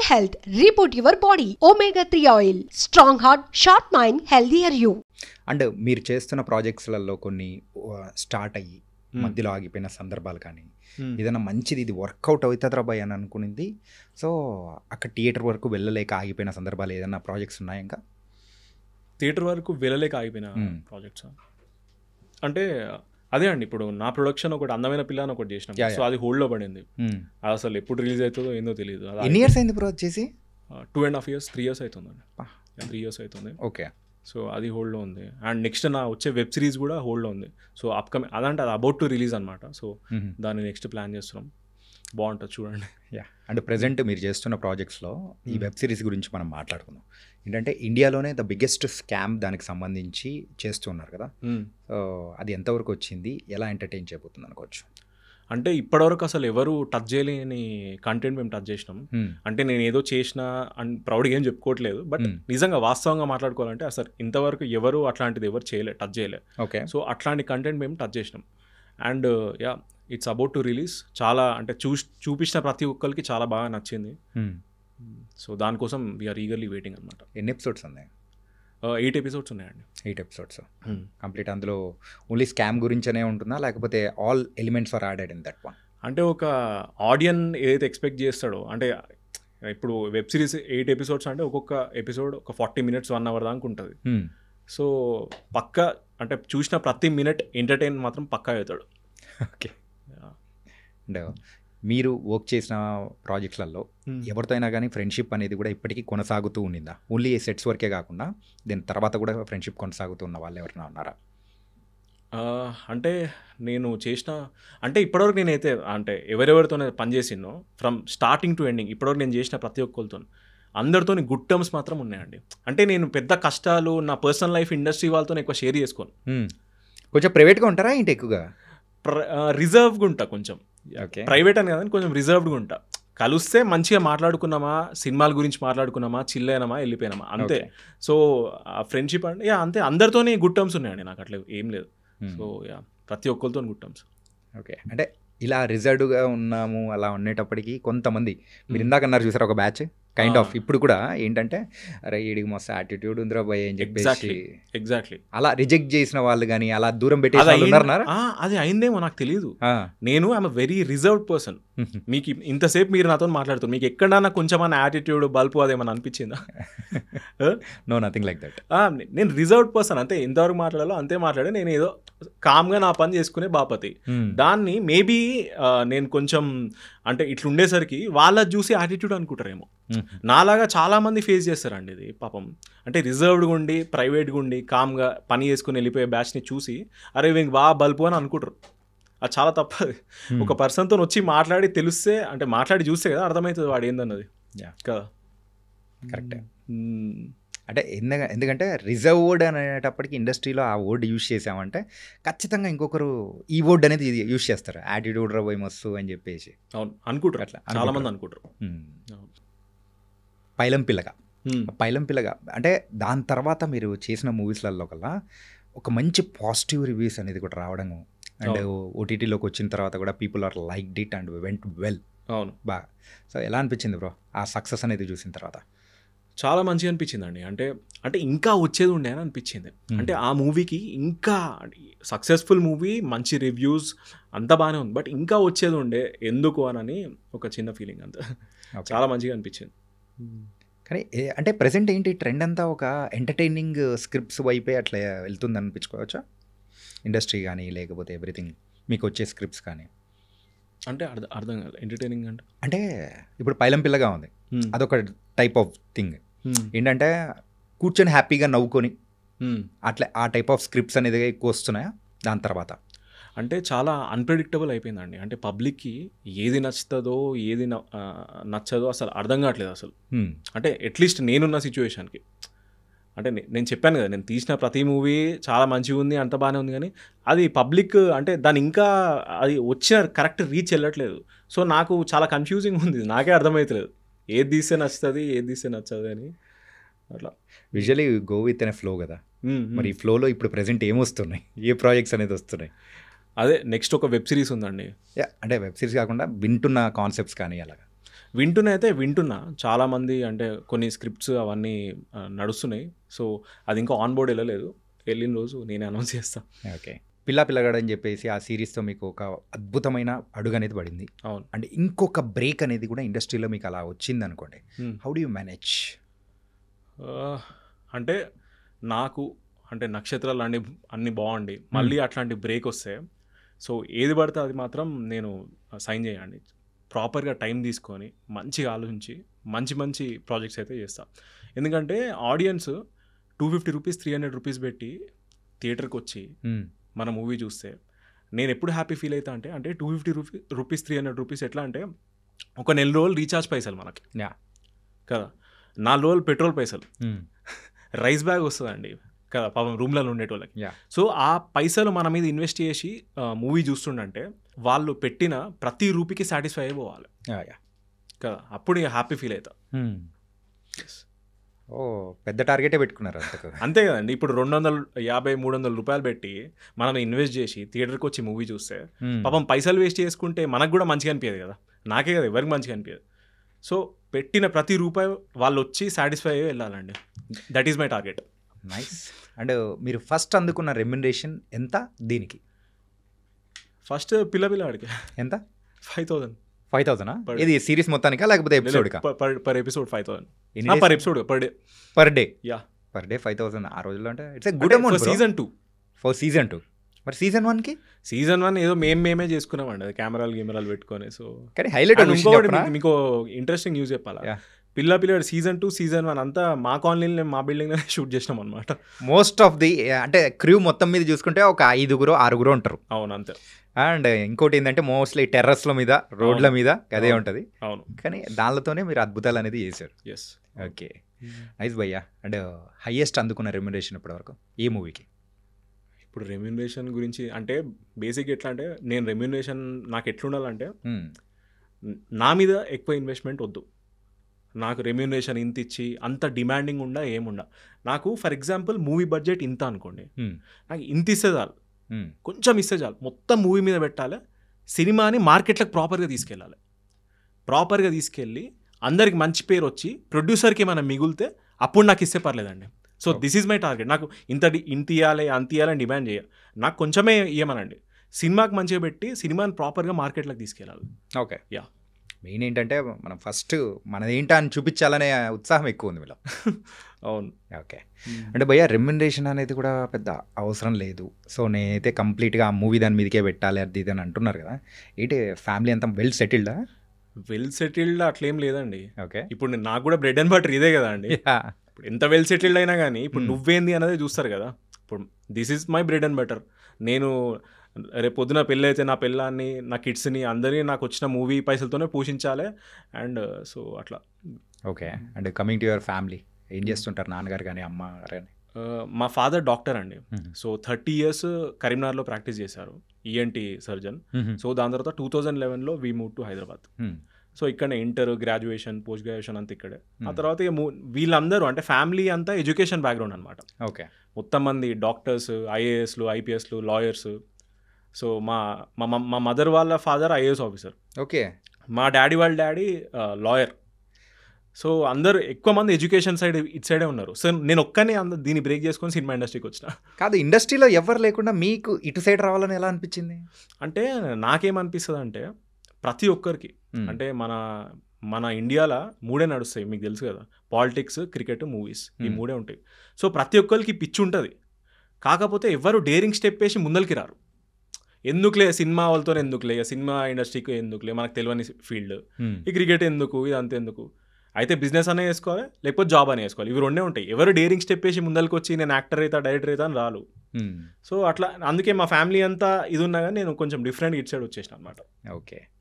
Oral Health, reboot your body. Omega 3 oil. Strong heart, sharp mind, healthier you. And మీరు చేస్తున్న ప్రాజెక్ట్స్లలో కొన్ని start అయ్యి మధ్యలో ఆగిపోయిన సందర్భాలు కానీ ఏదైనా మంచిది ఇది వర్కౌట్ అవుతుందిరా భయ్ అని అనుకునింది, సో అక్కడ థియేటర్ వరకు వెళ్ళలేక ఆగిపోయిన సందర్భాలు ఏదైనా ప్రాజెక్ట్స్ ఉన్నాయా? ఇంకా థియేటర్ వరకు వెళ్ళలేక ఆగిపోయిన ప్రాజెక్ట్స్ అంటే అదే అండి, ఇప్పుడు నా ప్రొడక్షన్ ఒకటి అందమైన పిల్ల అని ఒకటి చేసినాం, సో అది హోల్డ్లో పడింది. అది అసలు ఎప్పుడు రిలీజ్ అవుతుందో ఏందో తెలియదు. ఎన్ని ఇయర్స్ అయింది బ్రో చేసి? 2.5 years 3 years అవుతుందండి. 3 years అవుతుంది. ఓకే, సో అది హోల్డ్లో ఉంది. అండ్ నెక్స్ట్ నా వచ్చే వెబ్ సిరీస్ కూడా హోల్డ్లో ఉంది. సో అప్కమింగ్ అదంటే అది అబౌట్ టు రిలీజ్ అనమాట. సో దాన్ని నెక్స్ట్ ప్లాన్ చేస్తున్నాం, బాగుంటుంది చూడండి. యా, అండ్ ప్రజెంట్ మీరు చేస్తున్న ప్రాజెక్ట్స్లో ఈ వెబ్ సిరీస్ గురించి మనం మాట్లాడుకుందాం. ఏంటంటే ఇండియాలోనే ద బిగ్గెస్ట్ స్కామ్ దానికి సంబంధించి చేస్తున్నారు కదా, సో అది ఎంతవరకు వచ్చింది, ఎలా ఎంటర్టైన్ చేయబోతుంది అనుకోవచ్చు? అంటే ఇప్పటివరకు అసలు ఎవరు టచ్ చేయలేని కంటెంట్ మేము టచ్ చేసినాం. అంటే నేను ఏదో చేసిన అని ప్రౌడ్గా ఏం చెప్పుకోవట్లేదు, బట్ నిజంగా వాస్తవంగా మాట్లాడుకోవాలంటే అసలు ఇంతవరకు ఎవరు అట్లాంటిది ఎవరు చేయలే, టచ్ చేయలే. ఓకే, సో అట్లాంటి కంటెంట్ మేము టచ్ చేసినాం. And yeah, it's about to release. చాలా అంటే చూపించిన ప్రతి ఒక్కరికి చాలా బాగా నచ్చింది. సో దానికోసం వీఆర్ ఈగర్లీ వెయిటింగ్ అనమాట. ఎన్ని ఎపిసోడ్స్ ఉన్నాయి? 8 episodes ఉన్నాయండి. 8 episodes కంప్లీట్. అందులో ఓన్లీ స్కామ్ గురించనే ఉంటుందా, లేకపోతే all elements are added in that one? అంటే ఒక ఆడియన్ ఏదైతే ఎక్స్పెక్ట్ చేస్తాడో, అంటే ఇప్పుడు వెబ్ సిరీస్ 8 episodes అంటే ఒక్కొక్క ఎపిసోడ్ ఒక 40 minutes 1 hour దాకా ఉంటుంది. సో పక్కా అంటే చూసిన ప్రతి మినిట్ ఎంటర్టైన్ మాత్రం పక్కా అవుతాడు. ఓకే, అంటే మీరు వర్క్ చేసిన ప్రాజెక్ట్స్లలో ఎవరితో అయినా కానీ ఫ్రెండ్షిప్ అనేది కూడా ఇప్పటికీ కొనసాగుతూ ఉండిందా? ఓన్లీ సెట్స్ వరకే కాకుండా దీని తర్వాత కూడా ఫ్రెండ్షిప్ కొనసాగుతూ ఉన్న వాళ్ళు ఎవరైనా ఉన్నారా? అంటే నేను చేసిన అంటే ఇప్పటివరకు నేనైతే అంటే ఎవరెవరితోనే పనిచేసినో ఫ్రమ్ స్టార్టింగ్ టు ఎండింగ్ ఇప్పటివరకు నేను చేసిన ప్రతి ఒక్కరితో అందరితో గుడ్ టర్మ్స్ మాత్రం ఉన్నాయండి. అంటే నేను పెద్ద కష్టాలు నా పర్సనల్ లైఫ్ ఇండస్ట్రీ వాళ్ళతో ఎక్కువ షేర్ చేసుకోను. కొంచెం ప్రైవేట్గా ఉంటారా ఏంటి? ఎక్కువగా రిజర్వ్గా ఉంటా కొంచెం. ఓకే, ప్రైవేట్ అని కదండి, కొంచెం రిజర్వ్డ్గా ఉంటా. కలిస్తే మంచిగా మాట్లాడుకున్నామా, సినిమాల గురించి మాట్లాడుకున్నామా, చిల్ అయినామా, వెళ్ళిపోయినామా, అంతే. సో ఫ్రెండ్షిప్ అంటే యా అంతే, అందరితోనే గుడ్ టర్మ్స్ ఉన్నాయండి నాకు, అట్లా ఏం లేదు. సో యా ప్రతి ఒక్కరితో గుడ్ టర్మ్స్. ఓకే, అంటే ఇలా రిజర్వ్డ్గా ఉన్నాము అలా ఉండేటప్పటికి కొంతమంది మీరు ఇందాక అన్నారు చూసారు ఒక బ్యాచ్ కైండ్ ఆఫ్, ఇప్పుడు కూడా ఏంటంటే అరే ఈడికి మస్తు యాటిట్యూడ్ ఉందిరా భయ్ అని చెప్పేసి ఎగ్జాక్ట్లీ అలా రిజెక్ట్ చేసిన వాళ్ళు కానీ అలా దూరం పెట్టేసి అది అయిందేమో నాకు తెలియదు. నేను ఐఎమ్ వెరీ రిజర్వ్డ్ పర్సన్. మీకు ఇంతసేపు మీరు నాతో మాట్లాడుతారు, మీకు ఎక్కడన్నా కొంచెం యాటిట్యూడ్ బల్పు అదేమన్నా అనిపించిందా? No, nothing like that. నేను రిజర్వ్డ్ పర్సన్, అంతే. ఎంతవరకు మాట్లాడాలో అంతే మాట్లాడే, నేను ఏదో కామ్గా నా పని చేసుకునే బాపతి. దాన్ని మేబీ నేను కొంచెం అంటే ఇట్లుండేసరికి వాళ్ళ చూసి యాటిట్యూడ్ అనుకుంటారేమో. నాలాగా చాలామంది ఫేస్ చేస్తారండి ఇది పాపం. అంటే రిజర్వ్డ్గా ఉండి ప్రైవేట్గా ఉండి కామ్గా పని చేసుకుని వెళ్ళిపోయే బ్యాచ్ని చూసి అరే వీనికి బాగా బల్పు అని అనుకుంటారు. అది చాలా తప్పది. ఒక పర్సన్తో వచ్చి మాట్లాడి తెలిస్తే, అంటే మాట్లాడి చూస్తే కదా అర్థమవుతుంది వాడు ఏందన్నది కదా. కరెక్టే. అంటే ఎందుకంటే రిజర్వ్డ్ అనేటప్పటికి ఇండస్ట్రీలో ఆ వర్డ్ యూజ్ చేసామంటే ఖచ్చితంగా ఇంకొకరు ఈ వర్డ్ అనేది యూజ్ చేస్తారు, యాటిట్యూడ్ రా పోయి మస్తు అని చెప్పేసి. అవును, అనుకుంటారు అట్లా, చాలా మంది అనుకుంటారు. పైలం పిల్లగా అంటే దాని తర్వాత మీరు చేసిన మూవీస్లలో కల్లా ఒక మంచి పాజిటివ్ రివ్యూస్ అనేది కూడా రావడం, అండ్ ఓటీటీలోకి వచ్చిన తర్వాత కూడా people are liked it and went well. అవును, బాగా. సో ఎలా అనిపించింది బ్రో ఆ సక్సెస్ అనేది చూసిన తర్వాత? చాలా మంచిగా అనిపించిందండి. అంటే ఇంకా వచ్చేది ఉండే అని అనిపించింది. అంటే ఆ మూవీకి ఇంకా సక్సెస్ఫుల్ మూవీ, మంచి రివ్యూస్ అంతా బాగానే ఉంది, బట్ ఇంకా వచ్చేది ఉండే ఎందుకు అని ఒక చిన్న ఫీలింగ్, అంతా. చాలా మంచిగా అనిపించింది. కానీ అంటే ప్రజెంట్ ఏంటి ట్రెండ్ అంతా ఒక ఎంటర్టైనింగ్ స్క్రిప్ట్స్ వైపే అట్లా వెళ్తుంది అనిపించుకోవచ్చా ఇండస్ట్రీ కానీ, లేకపోతే ఎవ్రీథింగ్ మీకు వచ్చే స్క్రిప్ట్స్ కానీ? అంటే అర్థం కాదు ఎంటర్టైనింగ్ అంటే ఇప్పుడు పైలం పిల్లగా ఉంది, అదొక టైప్ ఆఫ్ థింగ్. ఏంటంటే కూర్చొని హ్యాపీగా నవ్వుకొని అట్లా ఆ టైప్ ఆఫ్ స్క్రిప్ట్స్ అనేది ఎక్కువ వస్తున్నాయా దాని తర్వాత? అంటే చాలా అన్ప్రెడిక్టబుల్ అయిపోయిందండి. అంటే పబ్లిక్కి ఏది నచ్చుతుందో ఏది నచ్చదో అసలు అర్థం కావట్లేదు అసలు. అంటే అట్లీస్ట్ నేనున్న సిచ్యువేషన్కి, అంటే నేను చెప్పాను కదా, నేను తీసిన ప్రతి మూవీ చాలా మంచిగా ఉంది, అంత బాగానే ఉంది, కానీ అది పబ్లిక్ అంటే దాని ఇంకా అది వచ్చిన కరెక్ట్ రీచ్ వెళ్ళట్లేదు. సో నాకు చాలా కన్ఫ్యూజింగ్ ఉంది, నాకే అర్థమవుతలేదు ఏది తీస్తే నచ్చుతుంది ఏది తీస్తే నచ్చదు అని. అట్లా విజువల్లీ గో విత్ అనే ఫ్లో కదా. మరి ఈ ఫ్లోలో ఇప్పుడు ప్రెజెంట్ ఏమొస్తున్నాయి, ఏ ప్రాజెక్ట్స్ అనేది వస్తున్నాయి? అదే నెక్స్ట్ ఒక వెబ్ సిరీస్ ఉందండి. అంటే వెబ్ సిరీస్ కాకుండా వింటున్న కాన్సెప్ట్స్ కానీ అలాగా వింటున్నా చాలామంది అంటే కొన్ని స్క్రిప్ట్స్ అవన్నీ నడుస్తున్నాయి. సో అది ఇంకా ఆన్ బోర్డ్ వెళ్ళలేదు, వెళ్ళిన రోజు నేనే అనౌన్స్ చేస్తాను. ఓకే, పిల్లగాడు అని చెప్పేసి ఆ సిరీస్తో మీకు ఒక అద్భుతమైన అడుగు అనేది పడింది. అవును. అంటే ఇంకొక బ్రేక్ అనేది కూడా ఇండస్ట్రీలో మీకు అలా వచ్చింది అనుకోండి, హౌ డు యూ మేనేజ్? అంటే నాకు అంటే నక్షత్రాలు అన్నీ బాగుండి మళ్ళీ అట్లాంటి బ్రేక్ వస్తే సో ఏది పడితే అది మాత్రం నేను సైన్ చేయండి. ప్రాపర్గా టైం తీసుకొని మంచిగా ఆలోచించి మంచి మంచి ప్రాజెక్ట్స్ అయితే చేస్తాను. ఎందుకంటే ఆడియన్స్ 250 రూపీస్ 300 రూపీస్ పెట్టి థియేటర్కి వచ్చి మన మూవీ చూస్తే నేను ఎప్పుడు హ్యాపీ ఫీల్ అవుతా అంటే 250 రూపీస్ 300 రూపీస్ ఎట్లా అంటే ఒక నెల రోజులు రీఛార్జ్ పైసలు మనకి కదా, 4 రోజులు పెట్రోల్ పైసలు, రైస్ బ్యాగ్ వస్తుందండి కదా పాపం రూమ్లలో ఉండేటోళ్ళకి. సో ఆ పైసలు మన మీద ఇన్వెస్ట్ చేసి మూవీ చూస్తుండంటే వాళ్ళు పెట్టిన ప్రతి రూపీకి సాటిస్ఫై అయిపోవాలి కదా, అప్పుడు హ్యాపీ ఫీల్ అవుతా. ఓ పెద్ద టార్గెటే పెట్టుకున్నారు అంతే కదండి. ఇప్పుడు 250-300 రూపాయలు పెట్టి మనం ఇన్వెస్ట్ చేసి థియేటర్కి వచ్చి మూవీ చూస్తే పాపం పైసలు వేస్ట్ చేసుకుంటే మనకు కూడా మంచిగా అనిపించదు కదా, నాకే కదా ఎవరికి మంచిగా అనిపించదు. సో పెట్టిన ప్రతి రూపాయి వాళ్ళు వచ్చి సాటిస్ఫై అయ్యి వెళ్ళాలండి, that is my target. Nice. And మీరు ఫస్ట్ అందుకున్న రెమ్యునరేషన్ ఎంత దీనికి? ఫస్ట్ పిల్లవాడికి ఎంత? 5,000. 5,000 ఇది సిరీస్ మొత్తానికా లేకపోతే ఎపిసోడ్కా? Per episode 5,000 per episode per day. Yeah per day 5,000 ఆ రోజుల్లో అంటే it's good amount. Season 2 for season 2. మరి సీజన్ 1కి? సీజన్ 1 ఏదో మేమే చేసుకున్నామండి, అది కెమెరాలు పెట్టుకొని. సో కానీ హైలైట్ మీకు ఇంట్రెస్టింగ్ న్యూస్ చెప్పాలా, పిల్లవాడు సీజన్ 2 సీజన్ 1 అంతా మా కాలనీలో మా బిల్డింగ్లోనే షూట్ చేసినాం అనమాట. మోస్ట్ ఆఫ్ ది అంటే క్రూ మొత్తం మీద చూసుకుంటే ఒక 5-6 ఉంటారు. అవును అంతే. అండ్ ఇంకోటి ఏంటంటే మోస్ట్లీ టెర్రస్ల మీద రోడ్ల మీద అదే ఉంటుంది. అవును. కానీ దానితోనే మీరు అద్భుతాలు అనేది చేశారు. ఎస్. ఓకే, నైస్ భయ్యా. అండ్ హైయెస్ట్ అందుకున్న రెమ్యునరేషన్ ఇప్పటివరకు ఏ మూవీకి? ఇప్పుడు రెమ్యునరేషన్ గురించి అంటే బేసిక్ ఎట్లా అంటే నేను రెమ్యునరేషన్ నాకు ఎట్లుండాలంటే నా మీద ఎక్కువ ఇన్వెస్ట్మెంట్ వద్దు, నాకు రెమ్యునరేషన్ ఇంత ఇచ్చి అంత డిమాండింగ్ ఉండా ఏముండా. నాకు ఫర్ ఎగ్జాంపుల్ మూవీ బడ్జెట్ ఇంత అనుకోండి, నాకు ఇంత ఇస్తే చాలు, కొంచెం ఇస్తే చాలు, మొత్తం మూవీ మీద పెట్టాలి, సినిమాని మార్కెట్లకు ప్రాపర్గా తీసుకెళ్ళి అందరికి మంచి పేరు వచ్చి ప్రొడ్యూసర్కి ఏమైనా మిగిలితే అప్పుడు నాకు ఇస్తే పర్లేదండి. So this is my target. నాకు ఇంత ఇవ్వాలి అంత ఇవ్వాలని డిమాండ్ చేయాలి, నాకు కొంచెమే ఇవ్వమనండి, సినిమాకి మంచిగా పెట్టి సినిమాని ప్రాపర్గా మార్కెట్లోకి తీసుకెళ్ళాలి. Okay, yeah. మెయిన్ ఏంటంటే మనం ఫస్ట్ మనది ఏంటో అని చూపించాలనే ఉత్సాహం ఎక్కువ ఉంది మీలో. అవును. ఓకే. అంటే భయ్యా రెమ్యునరేషన్ అనేది కూడా పెద్ద అవసరం లేదు, సో నేనైతే కంప్లీట్గా ఆ మూవీ దాని మీదకే పెట్టాలి అది ఇది అని అంటున్నారు కదా, ఏంటి ఫ్యామిలీ అంతా వెల్ సెటిల్డ్ అట్లేం లేదండి. ఓకే. ఇప్పుడు నాకు కూడా బ్రెడ్ అండ్ బటర్ ఇదే కదా అండి. ఇప్పుడు ఎంత వెల్ సెటిల్డ్ అయినా కానీ ఇప్పుడు నువ్వేంది అనేది చూస్తారు కదా. ఇప్పుడు this is my bread and butter. నేను రేపు పొద్దున పెళ్ళి అయితే నా పిల్లాన్ని నా కిడ్స్ని అందరినీ నాకు వచ్చిన మూవీ పైసలతోనే పోషించాలి. అండ్ సో అట్లా. Okay. And coming to your family, ఏం చేస్తుంటారు నాన్నగారు కానీ అమ్మ కానీ? మా ఫాదర్ డాక్టర్ అండి. సో 30 years కరీంనగర్లో ప్రాక్టీస్ చేశారు, ఈఎన్టీ సర్జన్. సో దాని తర్వాత 2011లో we move to Hyderabad. So ఇక్కడనే ఇంటర్, గ్రాడ్యుయేషన్, పోస్ట్ గ్రాడ్యుయేషన్ అంతా ఇక్కడే. ఆ తర్వాత ఇక వీళ్ళందరూ అంటే ఫ్యామిలీ అంతా ఎడ్యుకేషన్ బ్యాక్గ్రౌండ్ అనమాట. ఓకే. మొత్తం మంది డాక్టర్స్, ఐఏఎస్లు, ఐపీఎస్లు, లాయర్స్. సో మా మదర్ వాళ్ళ ఫాదర్ ఐఏఎస్ ఆఫీసర్. ఓకే. మా డాడీ వాళ్ళ డాడీ లాయర్. సో అందరూ ఎక్కువ మంది ఎడ్యుకేషన్ సైడ్ ఇటు సైడే ఉన్నారు. సో నేను ఒక్కనే దీన్ని బ్రేక్ చేసుకొని సినిమా ఇండస్ట్రీకి వచ్చిన. కాదు, ఇండస్ట్రీలో ఎవరు లేకుండా మీకు ఇటు సైడ్ రావాలని ఎలా అనిపించింది? అంటే నాకేమనిపిస్తుంది అంటే ప్రతి ఒక్కరికి అంటే మన ఇండియాలో 3 నడుస్తాయి, మీకు తెలుసు కదా, పాలిటిక్స్, క్రికెట్, మూవీస్, ఈ 3 ఉంటాయి. సో ప్రతి ఒక్కరికి పిచ్చి ఉంటుంది, కాకపోతే ఎవరు డేరింగ్ స్టెప్ వేసి ముందరికి రారు. ఎందుకులే సినిమా వాళ్ళతో ఎందుకులే, సినిమా ఇండస్ట్రీకి ఎందుకులే, మనకు తెలియని ఫీల్డ్, ఈ క్రికెట్ ఎందుకు, ఇది అంత ఎందుకు, అయితే బిజినెస్ అనే వేసుకోవాలి లేకపోతే జాబ్ అనే వేసుకోవాలి, ఇవి 2 ఉంటాయి. ఎవరు డేరింగ్ స్టెప్ వేసి ముందరికి వచ్చి నేను యాక్టర్ అవుతా, డైరెక్టర్ అవుతా అని రాలు. సో అట్లా అందుకే మా ఫ్యామిలీ అంతా ఇది ఉన్నా కానీ నేను కొంచెం డిఫరెంట్ ఇటు సైడ్ వచ్చేసిన అనమాట. ఓకే.